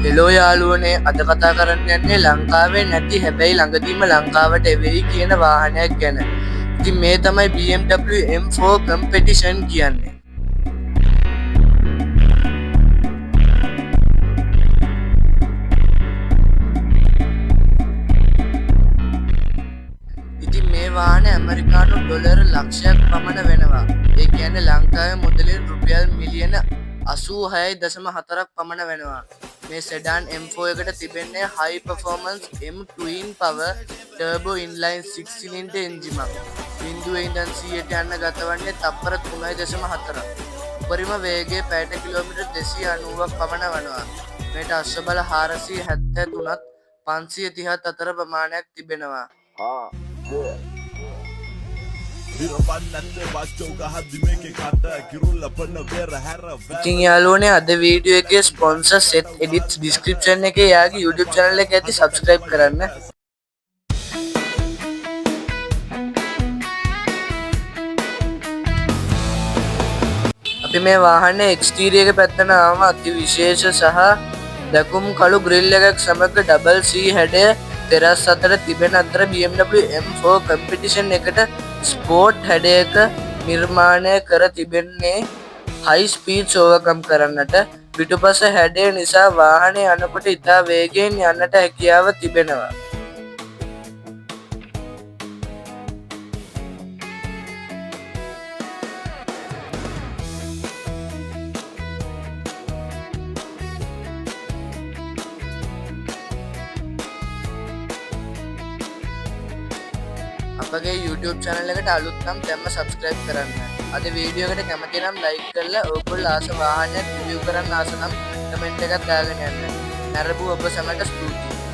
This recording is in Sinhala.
හෙලෝ යාළුවනේ අද කතා කරන්න යන්නේ ලංකාවේ නැති හැබැයි ළඟදීම ලංකාවට එවෙයි කියන වාහනයක් ගැන. ඉතින් මේ තමයි BMW M4 කම්පිටිෂන් කියන්නේ. ඉතින් මේ වාහනේ ඇමරිකානු ඩොලර් ලක්ෂයක් පමණ වෙනවා. ඒ කියන්නේ ලංකාවේ මුදලින් රුපියල් මිලියන 86.4ක් පමණ වෙනවා. මේ සෙඩාන් M4 එකට තිබෙන්නේ high performance M twin power turbo inline 6 cylinder engine එකක්. 0 ඉඳන් 100ට යන්න ගතවන්නේ තප්පර 3.4. උපරිම වේගය පැයට කිලෝමීටර් 290ක් පමණ වනවා. මේට අශ්වබල 473ත් 530ත් අතර ප්‍රමාණයක් තිබෙනවා. ඉතින් යාළුවනේ අද වීඩියෝ එකේ ස්පොන්සර් සෙට් එඩිට්ස් ඩිස්ක්‍රිප්ෂන් එකේ යාගේ YouTube channel එක ඇති subscribe කරන්න. අපි මේ වාහනේ එක්ස්ටීරියර් එක පැත්තට ආවම අති විශේෂ සහ දකුම් කළු ග්‍රිල් එකක් සමග ඩබල් C හැඩය තෙරස් අතර තිබෙන අතර BMW M4 කම්පිටිෂන් එකට ස්පෝර්ට් හැඩයක නිර්මාණය කර තිබෙන්නේ හයි ස්පීඩ් ඕවර්කම් කරන්නට. පිටුපස හැඩය නිසා වාහනේ යනකොට ඉතා වේගයෙන් යන්නට හැකියාව තිබෙනවා. අපගේ YouTube channel එකට අලුත් නම් දැම්ම subscribe කරන්න. අද වීඩියෝ එකට කැමති නම් like කරලා ඕගොල්ලෝ ආස වාහනයක් review කරන්න ආස නම් comment එකක් දාගෙන යන්න. නරඹු ඔබ සැමට ස්තුතියි.